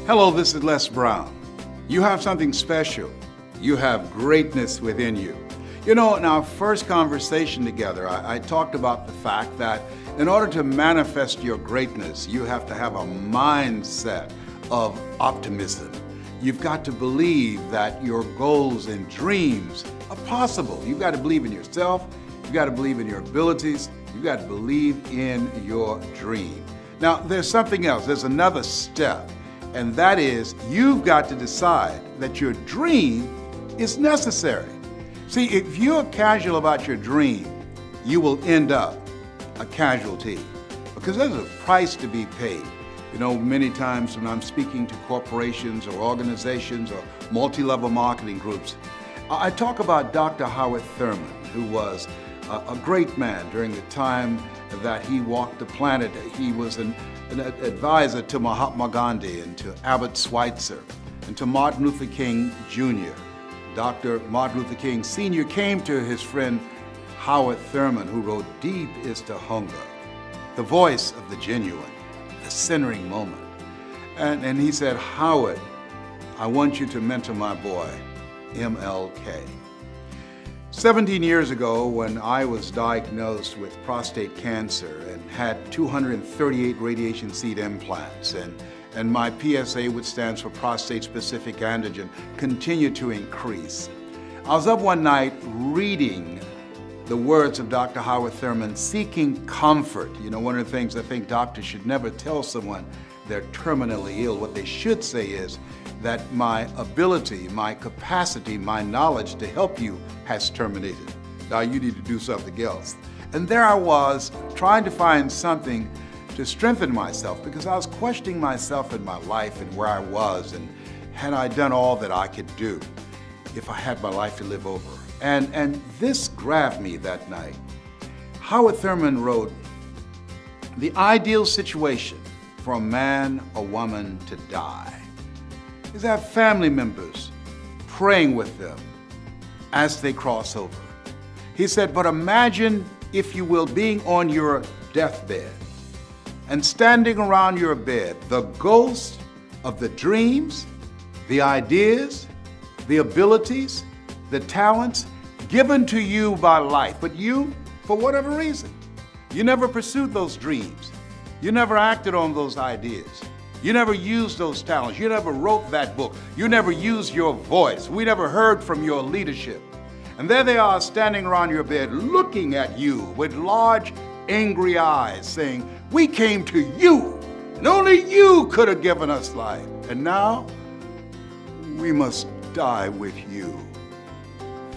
Hello, this is Les Brown. You have something special. You have greatness within you. You know, in our first conversation together, I talked about the fact that in order to manifest your greatness, you have to have a mindset of optimism. You've got to believe that your goals and dreams are possible. You've got to believe in yourself. You've got to believe in your abilities. You've got to believe in your dream. Now, there's something else. There's another step. And that is, you've got to decide that your dream is necessary. See, if you're casual about your dream, you will end up a casualty because there's a price to be paid. You know, many times when I'm speaking to corporations or organizations or multi-level marketing groups, I talk about Dr. Howard Thurman, who was a great man during the time that he walked the planet. He was an advisor to Mahatma Gandhi and to Albert Schweitzer and to Martin Luther King Jr. Dr. Martin Luther King Sr. came to his friend Howard Thurman, who wrote, "Deep is the hunger, the voice of the genuine, the centering moment." And he said, "Howard, I want you to mentor my boy, MLK." 17 years ago, when I was diagnosed with prostate cancer and had 238 radiation seed implants, and my PSA, which stands for prostate-specific antigen, continued to increase, I was up one night reading the words of Dr. Howard Thurman, seeking comfort. You know, one of the things I think doctors should never tell someone they're terminally ill. What they should say is that my ability, my capacity, my knowledge to help you has terminated. Now you need to do something else. And there I was trying to find something to strengthen myself because I was questioning myself in my life and where I was and had I done all that I could do if I had my life to live over. And this grabbed me that night. Howard Thurman wrote, "The ideal situation for a man or woman to die is to have family members praying with them as they cross over." He said, "But imagine, if you will, being on your deathbed and standing around your bed, the ghosts of the dreams, the ideas, the abilities, the talents given to you by life, but you, for whatever reason, you never pursued those dreams. You never acted on those ideas. You never used those talents. You never wrote that book. You never used your voice. We never heard from your leadership. And there they are standing around your bed looking at you with large, angry eyes saying, 'We came to you, and only you could have given us life. And now we must die with you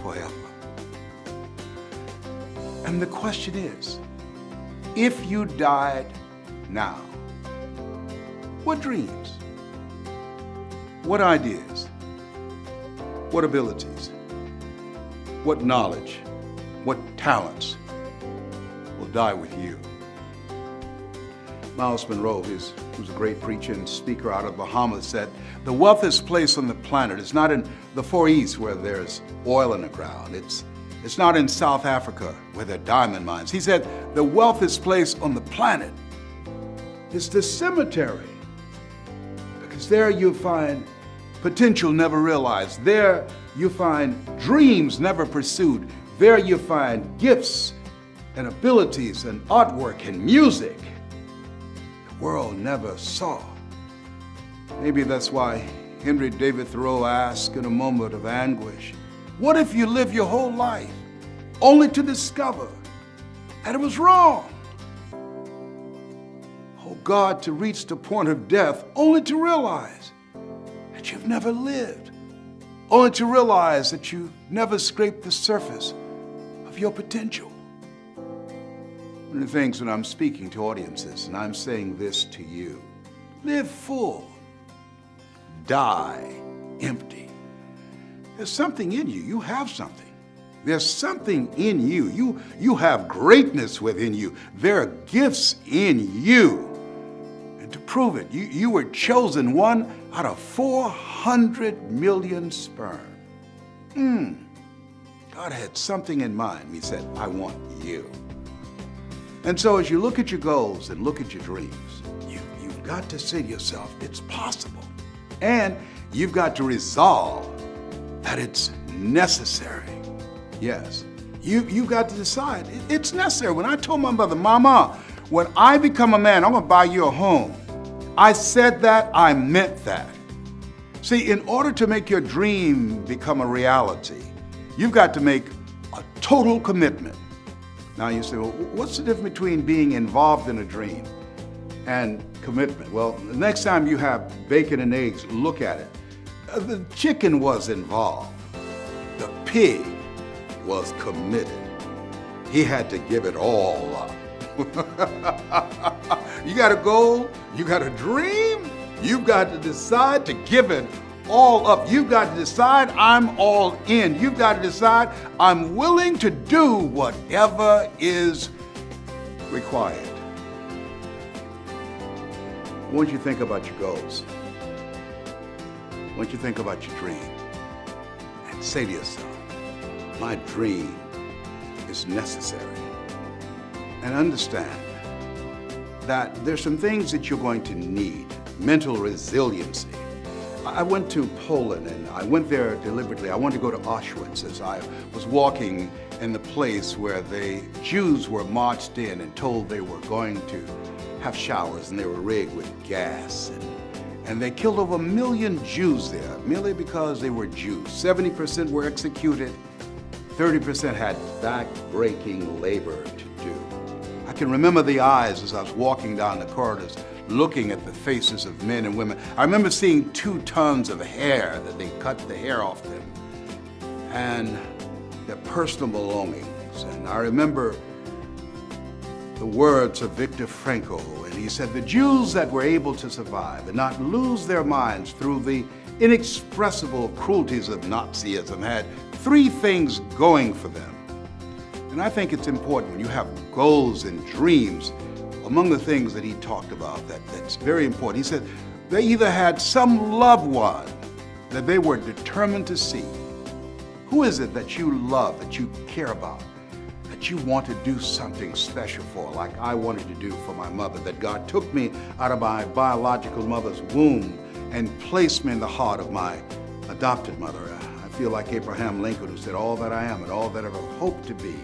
forever.'" And the question is, if you died now, what dreams, what ideas, what abilities, what knowledge, what talents will die with you? Miles Monroe, who's a great preacher and speaker out of Bahamas, said, "The wealthiest place on the planet is not in the Far East where there's oil in the ground. It's not in South Africa where there are diamond mines." He said, "The wealthiest place on the planet is the cemetery, because there you find potential never realized. There you find dreams never pursued. There you find gifts and abilities and artwork and music the world never saw." Maybe that's why Henry David Thoreau asked in a moment of anguish, "What if you live your whole life only to discover that it was wrong? Oh God, to reach the point of death only to realize that you've never lived, only to realize that you never scraped the surface of your potential." One of the things when I'm speaking to audiences, and I'm saying this to you, live full, die empty. There's something in you. You have something. There's something in you. You have greatness within you. There are gifts in you. And to prove it. You were chosen one out of 400 million sperm. God had something in mind. He said, I want you. And so as you look at your goals and look at your dreams, you've got to say to yourself, it's possible. And you've got to resolve that it's necessary. Yes, you've got to decide it's necessary. When I told my mother, Mama, when I become a man, I'm gonna buy you a home, I said that, I meant that. See, in order to make your dream become a reality, you've got to make a total commitment. Now you say, well, what's the difference between being involved in a dream and commitment? Well, the next time you have bacon and eggs, look at it. The chicken was involved. The pig was committed. He had to give it all up. You got a goal, you got a dream, you've got to decide to give it all up. You've got to decide I'm all in. You've got to decide I'm willing to do whatever is required. I want you to think about your goals. I want you to think about your dream and say to yourself, my dream is necessary. And understand that there's some things that you're going to need. Mental resiliency. I went to Poland and I went there deliberately. I wanted to go to Auschwitz as I was walking in the place where the Jews were marched in and told they were going to have showers and they were rigged with gas. And they killed over 1 million Jews there merely because they were Jews. 70% were executed, 30% had back-breaking labor to do. I can remember the eyes as I was walking down the corridors looking at the faces of men and women. I remember seeing 2 tons of hair that they cut the hair off them and their personal belongings. And I remember the words of Viktor Frankl, and he said, the Jews that were able to survive and not lose their minds through the inexpressible cruelties of Nazism had 3 things going for them. And I think it's important when you have goals and dreams, among the things that he talked about that's very important. He said they either had some loved one that they were determined to see. Who is it that you love, that you care about, that you want to do something special for, like I wanted to do for my mother, that God took me out of my biological mother's womb and placed me in the heart of my adopted mother. I feel like Abraham Lincoln, who said, all that I am and all that I ever hope to be,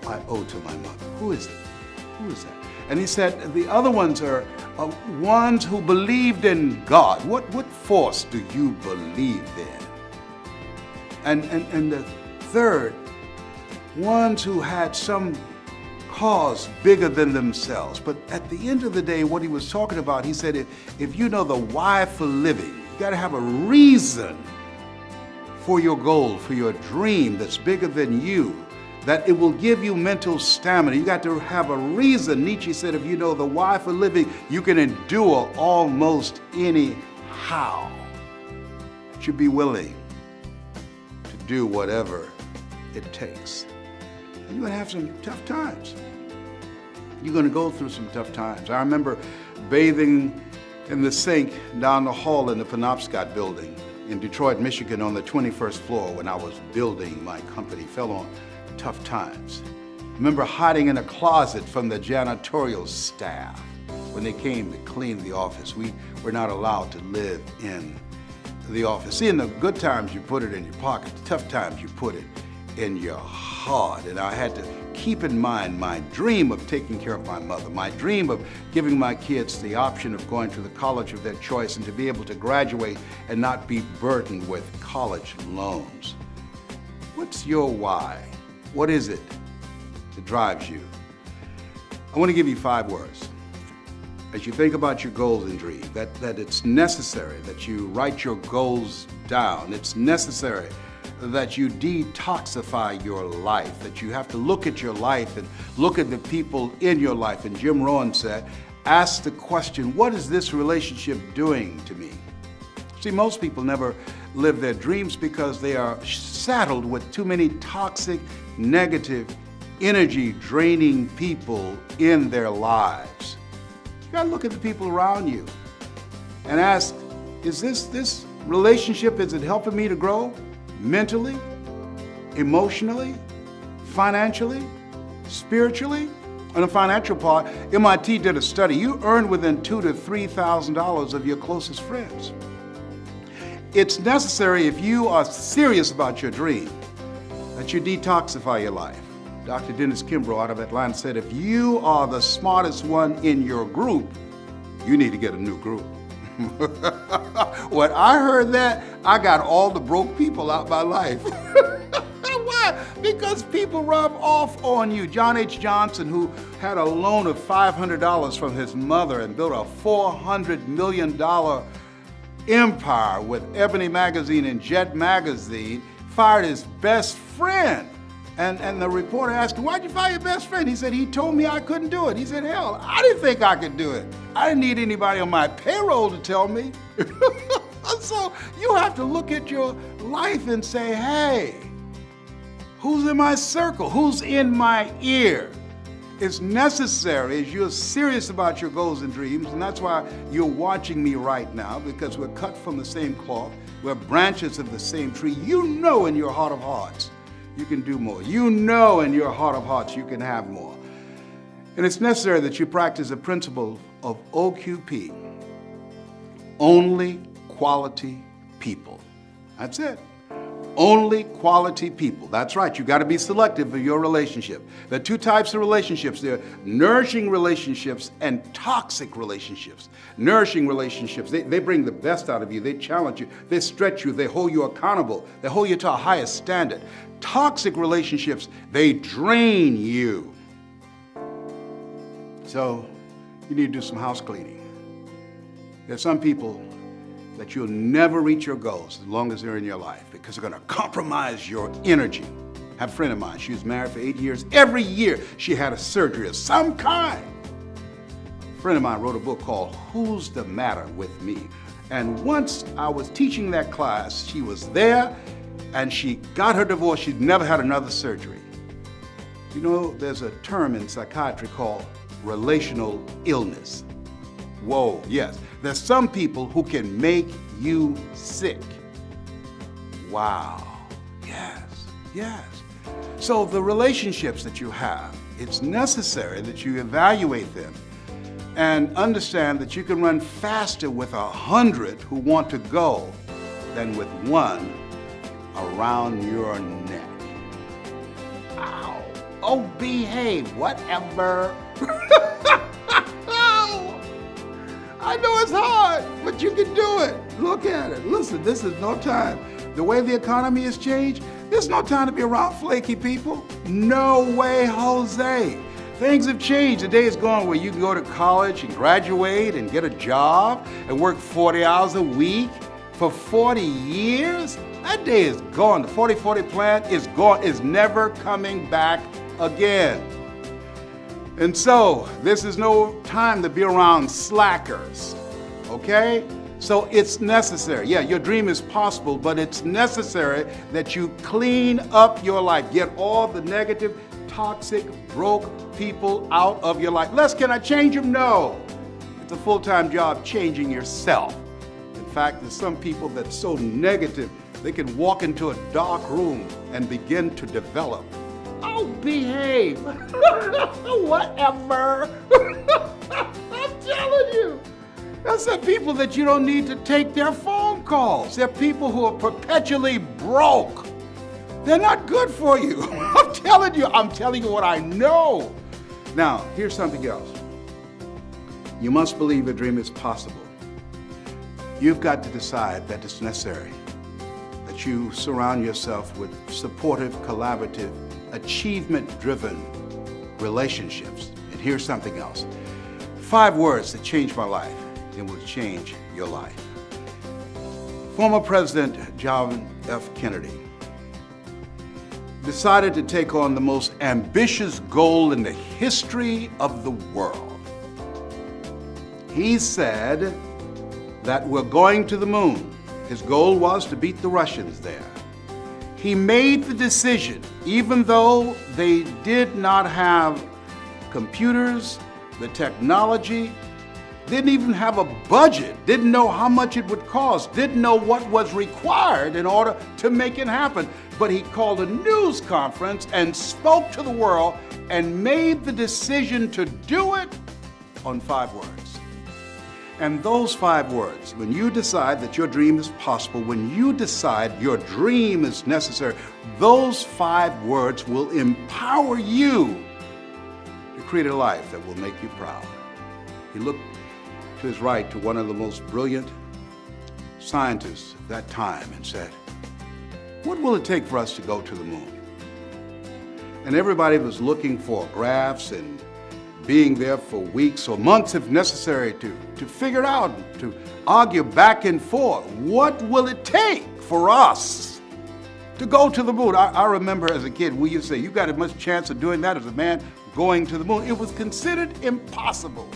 I owe to my mother. Who is it? Who is that? And he said the other ones are ones who believed in God. What force do you believe in? And the third, ones who had some cause bigger than themselves. But at the end of the day, what he was talking about, he said, if you know the why for living, you got to have a reason for your goal, for your dream that's bigger than you, that it will give you mental stamina. You got to have a reason. Nietzsche said, if you know the why for living, you can endure almost any how. You should be willing to do whatever it takes. And you're gonna have some tough times. You're gonna go through some tough times. I remember bathing in the sink down the hall in the Penobscot building in Detroit, Michigan on the 21st floor when I was building my company. Fell on tough times. Remember hiding in a closet from the janitorial staff when they came to clean the office. We were not allowed to live in the office. See, in the good times, you put it in your pocket. The tough times, you put it in your heart. And I had to keep in mind my dream of taking care of my mother, my dream of giving my kids the option of going to the college of their choice and to be able to graduate and not be burdened with college loans. What's your why? What is it that drives you? I want to give you 5 words. As you think about your goals and dreams, that it's necessary that you write your goals down. It's necessary that you detoxify your life, that you have to look at your life and look at the people in your life. And Jim Rohn said, ask the question, what is this relationship doing to me? See, most people never live their dreams because they are saddled with too many toxic, negative, energy-draining people in their lives. You got to look at the people around you and ask, is this relationship, is it helping me to grow mentally, emotionally, financially, spiritually? On the financial part, MIT did a study. You earn within $2,000 to $3,000 of your closest friends. It's necessary, if you are serious about your dream, that you detoxify your life. Dr. Dennis Kimbrough out of Atlanta said, if you are the smartest one in your group, you need to get a new group. When I heard that, I got all the broke people out my life. Why? Because people rub off on you. John H. Johnson, who had a loan of $500 from his mother and built a $400 million empire with Ebony Magazine and Jet Magazine, fired his best friend. And the reporter asked him, why'd you fire your best friend? He said, he told me I couldn't do it. He said, hell, I didn't think I could do it. I didn't need anybody on my payroll to tell me. So you have to look at your life and say, hey, who's in my circle? Who's in my ear? It's necessary as you're serious about your goals and dreams, and that's why you're watching me right now, because we're cut from the same cloth. We're branches of the same tree. You know in your heart of hearts you can do more. You know in your heart of hearts you can have more. And it's necessary that you practice the principle of OQP, only quality people. That's it. Only quality people. That's right. You got to be selective of your relationship. There are two types of relationships. There are nourishing relationships and toxic relationships. Nourishing relationships, they bring the best out of you. They challenge you. They stretch you. They hold you accountable. They hold you to a higher standard. Toxic relationships, they drain you. So you need to do some house cleaning. There's some people that you'll never reach your goals as long as they're in your life, because they're going to compromise your energy. I have a friend of mine, she was married for 8 years. Every year she had a surgery of some kind. A friend of mine wrote a book called Who's the Matter with Me? And once I was teaching that class, she was there and she got her divorce. She'd never had another surgery. You know, there's a term in psychiatry called relational illness. Whoa, yes. There's some people who can make you sick. Wow, yes, yes. So the relationships that you have, it's necessary that you evaluate them and understand that you can run faster with 100 who want to go than with one around your neck. Ow, oh, behave, whatever. I know it's hard, but you can do it. Look at it. Listen, this is no time. The way the economy has changed, there's no time to be around flaky people. No way, Jose. Things have changed. The day is gone where you can go to college and graduate and get a job and work 40 hours a week for 40 years. That day is gone. The 40-40 plan is gone. It's never coming back again. And so, this is no time to be around slackers, okay? So it's necessary. Yeah, your dream is possible, but it's necessary that you clean up your life. Get all the negative, toxic, broke people out of your life. Les, can I change them? No. It's a full-time job changing yourself. In fact, there's some people that's so negative, they can walk into a dark room and begin to develop. Oh, behave. Whatever. I'm telling you. That's the people that you don't need to take their phone calls. They're people who are perpetually broke. They're not good for you. I'm telling you what I know. Now, here's something else. You must believe a dream is possible. You've got to decide that it's necessary that you surround yourself with supportive, collaborative, achievement-driven relationships. And here's something else. 5 words that changed my life and will change your life. Former President John F. Kennedy decided to take on the most ambitious goal in the history of the world. He said that we're going to the moon. His goal was to beat the Russians there. He made the decision, even though they did not have computers, the technology, didn't even have a budget, didn't know how much it would cost, didn't know what was required in order to make it happen. But he called a news conference and spoke to the world and made the decision to do it on 5 words. And those 5 words, when you decide that your dream is possible, when you decide your dream is necessary, those 5 words will empower you to create a life that will make you proud. He looked to his right to one of the most brilliant scientists of that time and said, "What will it take for us to go to the moon?" And everybody was looking for graphs and being there for weeks or months if necessary to figure it out, to argue back and forth. What will it take for us to go to the moon? I remember as a kid, we used to say, "You got as much chance of doing that as a man going to the moon." It was considered impossible.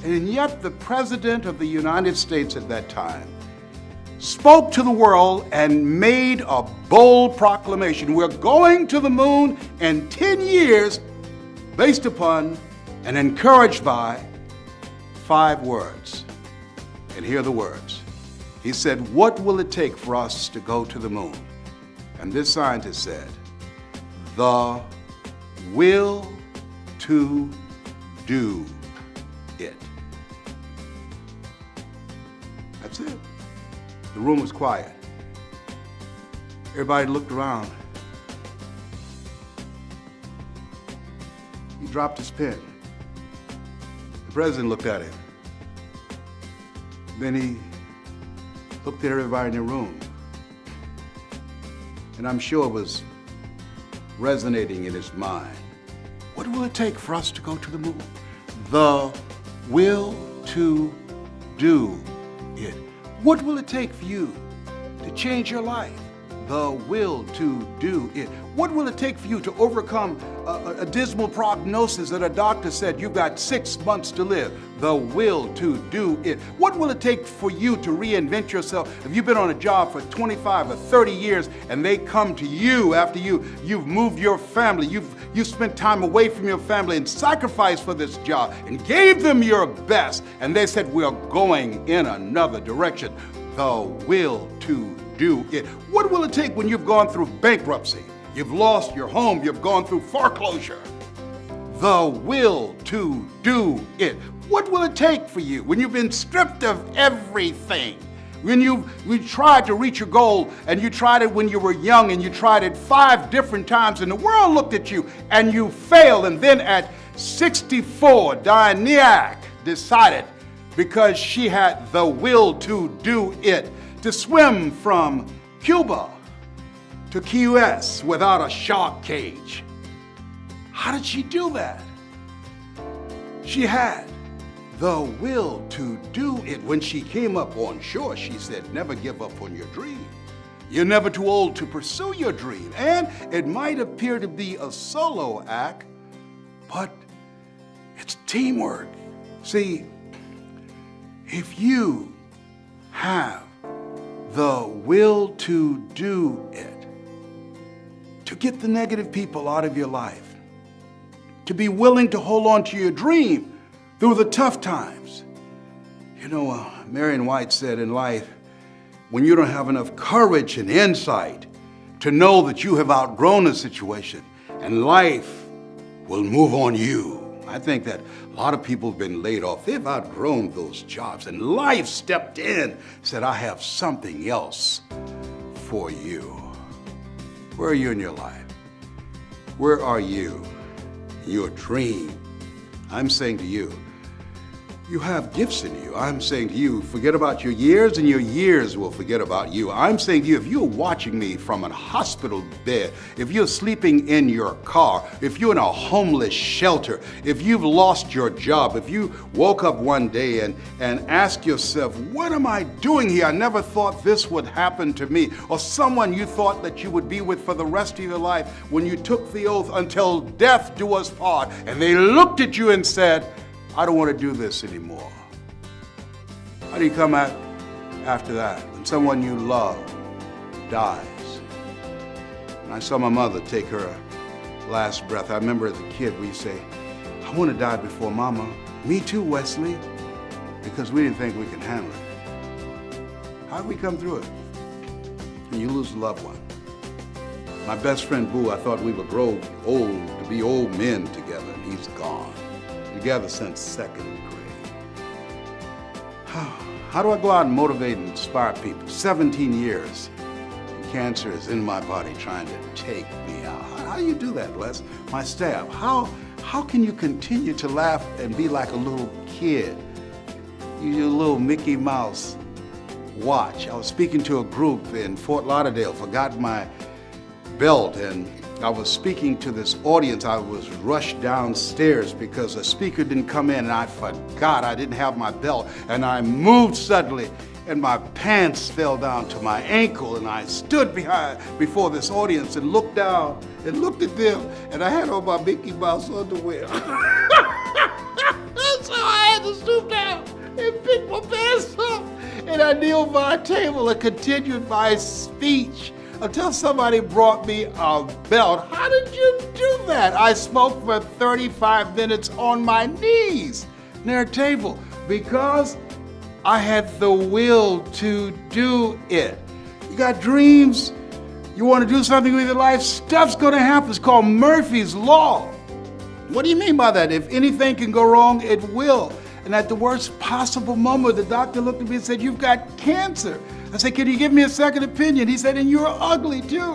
And yet the President of the United States at that time spoke to the world and made a bold proclamation. We're going to the moon in 10 years based upon and encouraged by 5 words. And here are the words. He said, "What will it take for us to go to the moon?" And this scientist said, "The will to do it." That's it. The room was quiet. Everybody looked around. He dropped his pen. The president looked at him. Then he looked at everybody in the room. And I'm sure it was resonating in his mind. What will it take for us to go to the moon? The will to do it. What will it take for you to change your life? The will to do it. What will it take for you to overcome a dismal prognosis that a doctor said you've got 6 months to live? The will to do it. What will it take for you to reinvent yourself? If you've been on a job for 25 or 30 years and they come to you after you've moved your family, you've spent time away from your family and sacrificed for this job and gave them your best, and they said, "We're going in another direction." The will to do it. What will it take when you've gone through bankruptcy? You've lost your home, you've gone through foreclosure. The will to do it. What will it take for you when you've been stripped of everything? When you tried to reach your goal and you tried it when you were young and you tried it 5 different times and the world looked at you and you failed, and then at 64, Diane decided, because she had the will to do it, to swim from Cuba to Key West without a shark cage. How did she do that? She had the will to do it. When she came up on shore, she said, "Never give up on your dream. You're never too old to pursue your dream." And it might appear to be a solo act, but it's teamwork. See, if you have the will to do it, to get the negative people out of your life, to be willing to hold on to your dream through the tough times. You know, Marion White said in life, when you don't have enough courage and insight to know that you have outgrown a situation and life will move on you. I think that a lot of people have been laid off. They've outgrown those jobs, and life stepped in, said, "I have something else for you." Where are you in your life? Where are you in your dream? I'm saying to you, you have gifts in you. I'm saying to you, forget about your years and your years will forget about you. I'm saying to you, if you're watching me from a hospital bed, if you're sleeping in your car, if you're in a homeless shelter, if you've lost your job, if you woke up one day and ask yourself, "What am I doing here? I never thought this would happen to me." Or someone you thought that you would be with for the rest of your life when you took the oath, "Until death do us part," and they looked at you and said, "I don't want to do this anymore." How do you come out after that when someone you love dies? And I saw my mother take her last breath. I remember as a kid we say, "I want to die before Mama." "Me too, Wesley." because we didn't think we could handle it. How did we come through it? And you lose a loved one. My best friend Boo, I thought we would grow old to be old men together, and he's gone. Together since second grade. How do I go out and motivate and inspire people? 17 years. Cancer is in my body trying to take me out. How do you do that, Les? My staff, how can you continue to laugh and be like a little kid? You little Mickey Mouse watch. I was speaking to a group in Fort Lauderdale, forgot my belt, and I was speaking to this audience. I was rushed downstairs because a speaker didn't come in, and I forgot I didn't have my belt, and I moved suddenly, and my pants fell down to my ankle, and I stood before this audience and looked down and looked at them, and I had on my Mickey Mouse underwear. So I had to stoop down and pick my pants up, and I kneeled by a table and continued my speech until somebody brought me a belt. How did you do that? I spoke for 35 minutes on my knees near a table because I had the will to do it. You got dreams, you want to do something with your life, stuff's gonna happen. It's called Murphy's Law. What do you mean by that? If anything can go wrong, it will. And at the worst possible moment, the doctor looked at me and said, "You've got cancer." I said, "Can you give me a second opinion?" He said, "And you're ugly too."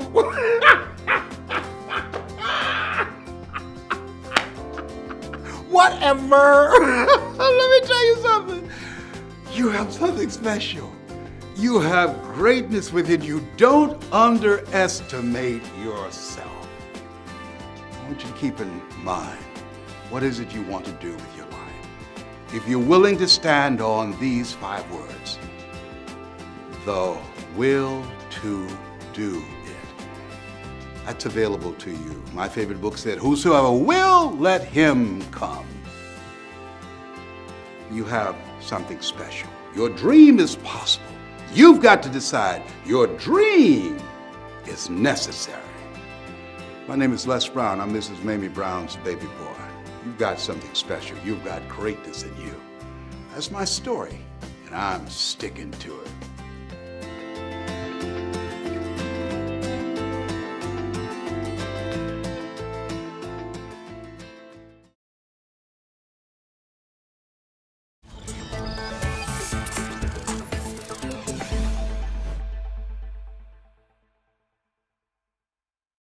Whatever. Let me tell you something. You have something special. You have greatness within you. Don't underestimate yourself. I want you to keep in mind, what is it you want to do with your life? If you're willing to stand on these 5 words, the will to do it. That's available to you. My favorite book said, "Whosoever will, let him come." You have something special. Your dream is possible. You've got to decide your dream is necessary. My name is Les Brown. I'm Mrs. Mamie Brown's baby boy. You've got something special. You've got greatness in you. That's my story, and I'm sticking to it.